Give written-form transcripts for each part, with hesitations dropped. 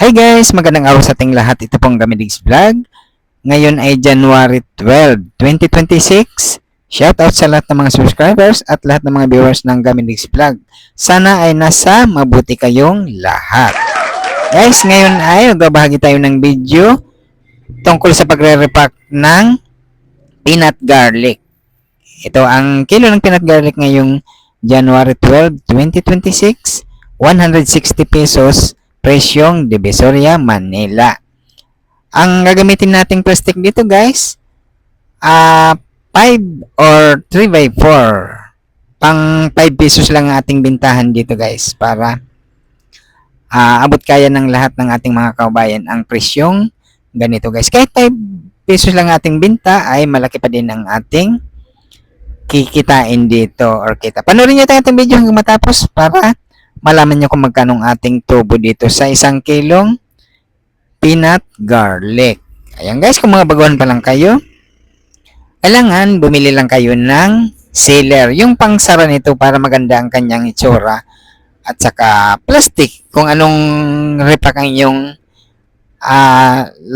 Hi guys! Magandang araw sa ating lahat. Ito pong Gamidigs Vlog. Ngayon ay January 12, 2026. Shoutout sa lahat ng mga subscribers at lahat ng mga viewers ng Gamidigs Vlog. Sana ay nasa mabuti kayong lahat. Guys, ngayon ay magbabahagi tayo ng video tungkol sa pagre-repack ng peanut garlic. Ito ang kilo ng peanut garlic ngayong January 12, 2026. 160 pesos presyong Divisoria, Manila. Ang gagamitin nating plastic dito guys, 5 or 3x4. Pang 5 pesos lang ang ating bintahan dito guys para abot kaya ng lahat ng ating mga kababayan ang presyong ganito guys. Kahit 5 pesos lang ating binta ay malaki pa din ang ating kikitain dito or kita. Panoorin niyo tayo itong video hanggang matapos para malaman nyo kung magkano ang ating tubo dito sa 1 kilong peanut garlic. Ayan guys, kung mga baguhan pa lang kayo, kailangan bumili lang kayo ng sealer. Yung pangsara nito para maganda ang kanyang itsura. At saka plastic, kung anong repack ang inyong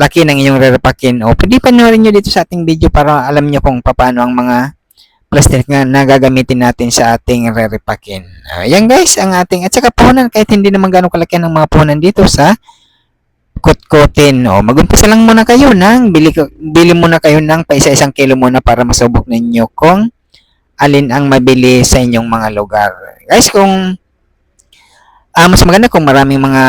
laki ng inyong re-repackin. O pwede panoorin nyo dito sa ating video para alam nyo kung paano ang mga plastic na gagamitin natin sa ating re-repackin. Ayan guys, ang ating, at saka puhunan, kahit hindi naman gano'ng kalaki ng mga puhunan dito sa kutkutin. O, mag-umpisa lang muna kayo ng, bili muna kayo ng pa isa-isang kilo muna para masubok ninyo kung alin ang mabili sa inyong mga lugar. Guys, kung mas maganda kung maraming mga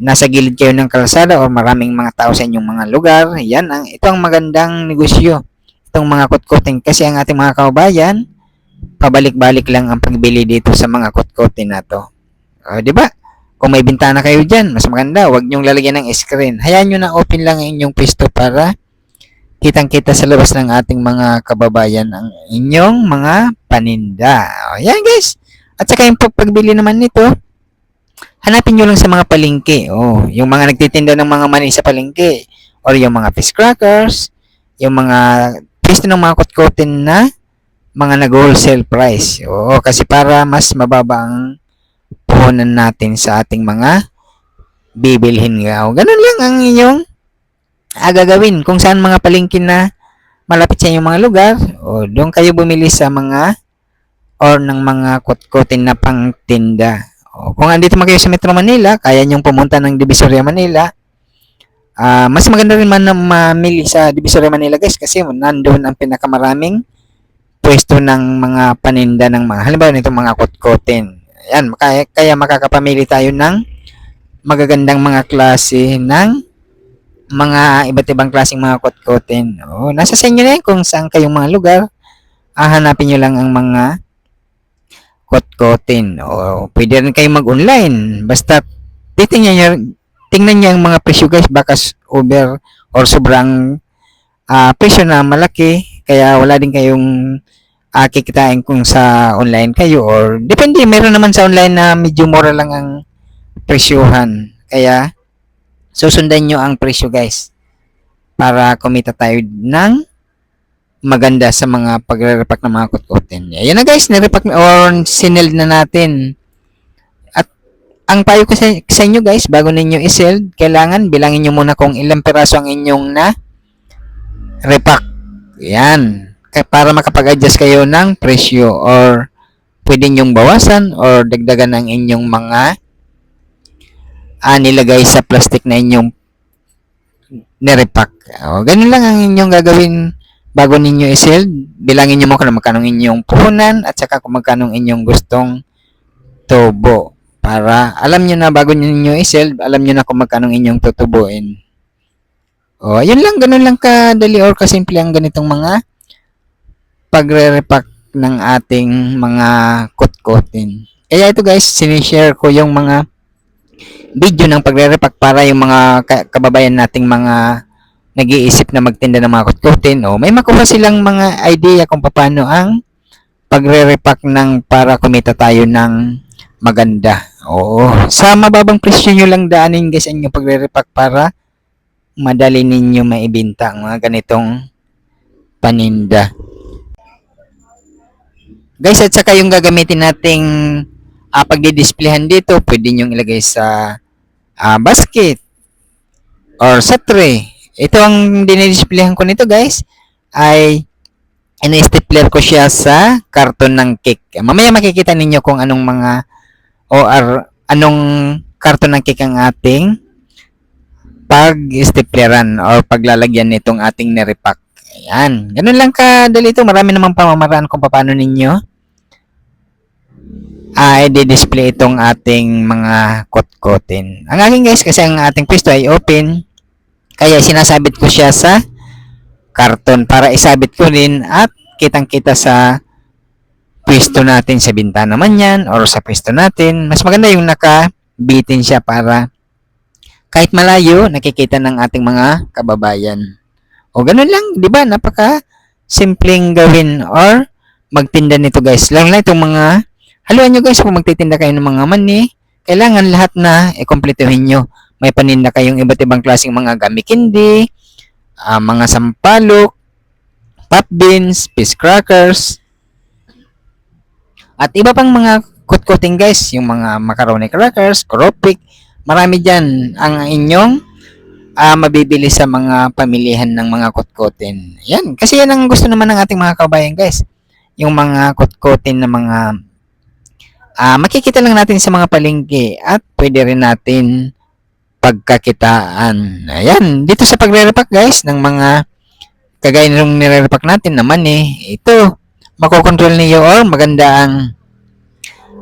nasa gilid kayo ng kalsada o maraming mga tao sa inyong mga lugar, ito ang magandang negosyo. Itong mga kutkutin kasi ang ating mga kababayan pabalik-balik lang ang pagbili dito sa mga kutkutin na to. Di ba? Kung may bintana kayo diyan, mas maganda, wag niyong lalagyan ng screen. Hayaan niyo na open lang ang inyong pwesto para kitang-kita sa labas ng ating mga kababayan ang inyong mga paninda. Yan guys. At saka yung pagbili naman nito, hanapin niyo lang sa mga palengke. Yung mga nagtitinda ng mga mani sa palengke or yung mga fish crackers, yung mga pwesto ng mga kutkutin na mga nag-wholesale price. Kasi para mas mababa ang puhunan natin sa ating mga bibilhin. Ganun lang ang inyong gagawin. Kung saan mga palengke na malapit sa inyong mga lugar, doon kayo bumili sa mga or ng mga kutkutin na pangtinda. Kung andito man kayo sa Metro Manila, kaya nyong pumunta ng Divisoria, Manila. Mas maganda rin man na mamili sa Divisoria, Manila guys kasi nandoon ang pinakamaraming pwesto ng mga paninda ng mga halimbawa nitong mga kutkutin. Ayan, kaya makakapamili tayo ng magagandang mga klase ng mga iba't ibang klaseng mga kutkutin. Nasa sa inyo na yan kung saan kayong mga lugar, hanapin nyo lang ang mga kutkutin. Pwede rin kayo mag-online. Basta tingnan niyo ang mga presyo guys, baka over or sobrang presyo na malaki, kaya wala din kayong kikitain kung sa online kayo or depende, meron naman sa online na medyo mura lang ang presyuhan. Kaya susundan nyo ang presyo guys para kumita tayo ng maganda sa mga pagre-repack ng mga kutkutin. Ayan na guys, na-repack or sineld na natin. Ang payo ko sa inyo guys, bago ninyo i-sell, kailangan bilangin nyo muna kung ilang peraso ang inyong na repack. Yan. Para makapag-adjust kayo ng presyo or pwede nyong bawasan or dagdagan ang inyong mga nilagay sa plastic na inyong nirepack. Ganun lang ang inyong gagawin bago ninyo i-sell. Bilangin nyo mo kung magkano inyong puhunan at saka kung magkano inyong gustong tubo. Para alam nyo na bago nyo i-sell, alam nyo na kung magkano inyong tutubuin. Yun lang, ganun lang kadali or kasimple ang ganitong mga pagre-repack ng ating mga kutkutin. Kaya ito guys, sinishare ko yung mga video ng pagre-repack para yung mga kababayan nating mga nag-iisip na magtinda ng mga kutkutin. May makuha silang mga idea kung paano ang pagre-repack ng para kumita tayo ng maganda. Sa mababang presyo nyo lang daanin guys ang inyong pagre-repack para madali ninyo maibenta ang mga ganitong paninda. Guys, at saka yung gagamitin nating pagdidisplayhan dito, pwede nyo ilagay sa basket, or sa tray. Ito ang dinidisplayhan ko nito guys, ay ini-stapler ko siya sa karton ng cake. Mamaya makikita ninyo kung anong mga anong karton ng cake ang ating pag-stapleran or paglalagyan nitong ating nirepack. Ayan. Ganun lang kadali ito. Marami namang pamamaraan kung paano ninyo i-display itong ating mga kot-kotin. Ang aking guys, kasi ang ating pwesto ay open, kaya sinasabit ko siya sa karton para isabit ko rin at kitang-kita sa pwesto natin, sa bintana man yan or sa pwesto natin. Mas maganda yung nakabitin siya para kahit malayo, nakikita ng ating mga kababayan. O ganun lang, di ba? Napaka simpleng gawin or magtinda nito guys. Lang itong mga, haluan nyo guys, kung magtitinda kayo ng mga mani, kailangan lahat na ikumpletuhin nyo. May paninda kayong iba't ibang klaseng mga gummy candy, mga sampalok, pop beans, fish crackers, at iba pang mga kutkuting guys, yung mga macaroni crackers, koropik, marami dyan ang inyong mabibili sa mga pamilihan ng mga kutkutin. Yan, kasi yan ang gusto naman ng ating mga kabayan guys. Yung mga kutkutin na mga makikita lang natin sa mga palengke at pwede rin natin pagkakitaan. Ayan, dito sa pagre-repack guys ng mga kagaya nung nire-repack natin naman ito, makokontrol niyo or maganda ang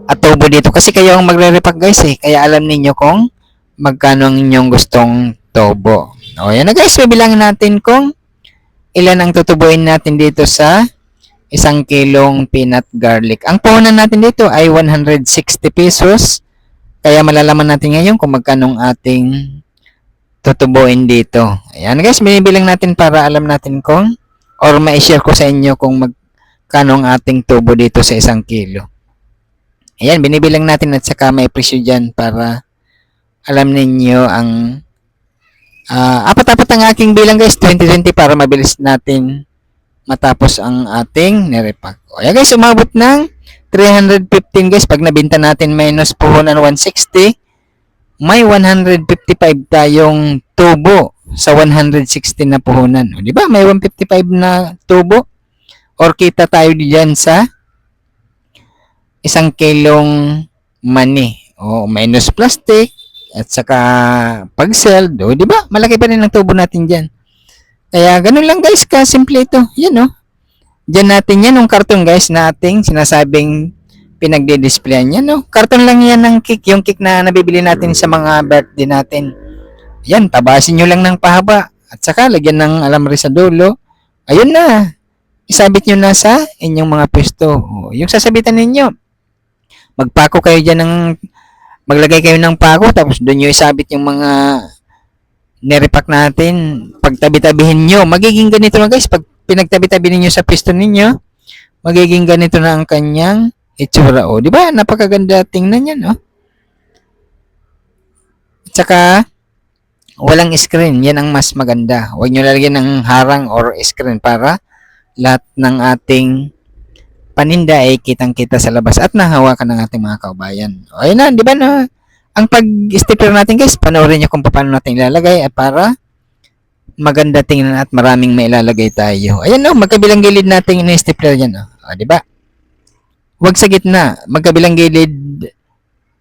atubo dito kasi kayo ang magre-repack guys kaya alam niyo kung magkano ang inyong gustong tubo. O yan na guys, bibilangin natin kung ilan ang tutubuin natin dito sa 1 kilong peanut garlic. Ang puhunan natin dito ay 160 pesos. Kaya malalaman natin ngayon kung magkano ating tutubuin dito. Ayan guys, binibilang natin para alam natin kung or ma-share ko sa inyo kung magkano ang ating tubo dito sa 1 kilo. Ayan, binibilang natin at saka may presyo dyan para alam ninyo ang apat-apat ang aking bilang guys, 20-20 para mabilis natin matapos ang ating nirepack. Ayan guys, umabot ng 315 guys. Pag nabinta natin minus puhunan 160, may 155 tayong tubo sa 160 na puhunan. O, di ba? May 155 na tubo. Or kita tayo diyan sa 1 kilong money. O, minus plastic at saka pag-sell. O, di ba? Malaki pa rin ang tubo natin diyan. Kaya ganun lang guys, ka-simple ito. Yan o. Diyan natin yan, yung karton guys na ating sinasabing pinagdi-displayan yan. No? Karton lang yan ng cake, yung cake na nabibili natin sa mga birthday natin. Yan, tabasin nyo lang ng pahaba. At saka, lagyan ng alambre sa dulo. Ayun na. Isabit nyo na sa inyong mga pwesto. Yung sasabitan ninyo. Magpako kayo dyan ng, maglagay kayo ng pako, tapos doon nyo isabit yung mga nirepack natin. Pagtabi-tabihin nyo, magiging ganito na guys. Pag pinagtabi-tabi ninyo sa pwesto ninyo, magiging ganito na ang kanyang itsura. O, di ba? Napakaganda tingnan yan, no? At saka, walang screen. Yan ang mas maganda. Huwag nyo lalagyan ng harang or screen para lahat ng ating paninda ay kitang-kita sa labas at nahawakan ng ating mga kaubayan. O, ayun na, di ba na? Ang pag-stapler natin guys, panoorin nyo kung paano natin ilalagay at para maganda tingnan at maraming mailalagay tayo. Ayan no, magkabilang gilid natin in-stapler yan. O, di ba? Huwag sa gitna, magkabilang gilid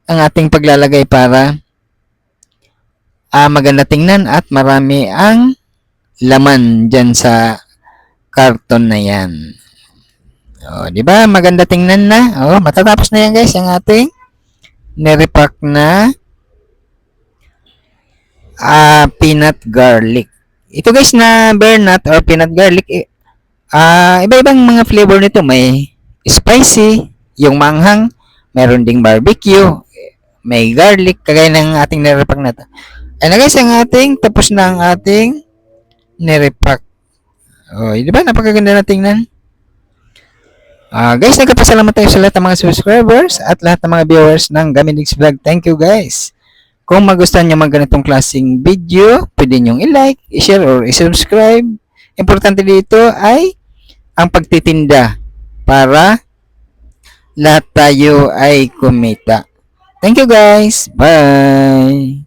ang ating paglalagay para maganda tingnan at marami ang laman dyan sa karton na yan. O, di ba? Maganda tingnan na. O, matatapos na yan guys, ang ating nirepack na peanut garlic. Ito guys na bear nut or peanut garlic, iba-ibang mga flavor nito. May spicy, yung manghang, meron ding barbecue, may garlic, kagaya ng ating nirepack na ito. Ayun guys, ang ating, tapos na ang ating nirepack. O, di ba? Napakaganda na tingnan. Guys, nagpapasalamat tayo sa lahat ng mga subscribers at lahat ng mga viewers ng Gamindix Vlog. Thank you guys. Kung magustuhan nyo mga ganitong klaseng video, pwede nyong i-like, i-share, or i-subscribe. Importante dito ay ang pagtitinda para lahat tayo ay kumita. Thank you guys. Bye!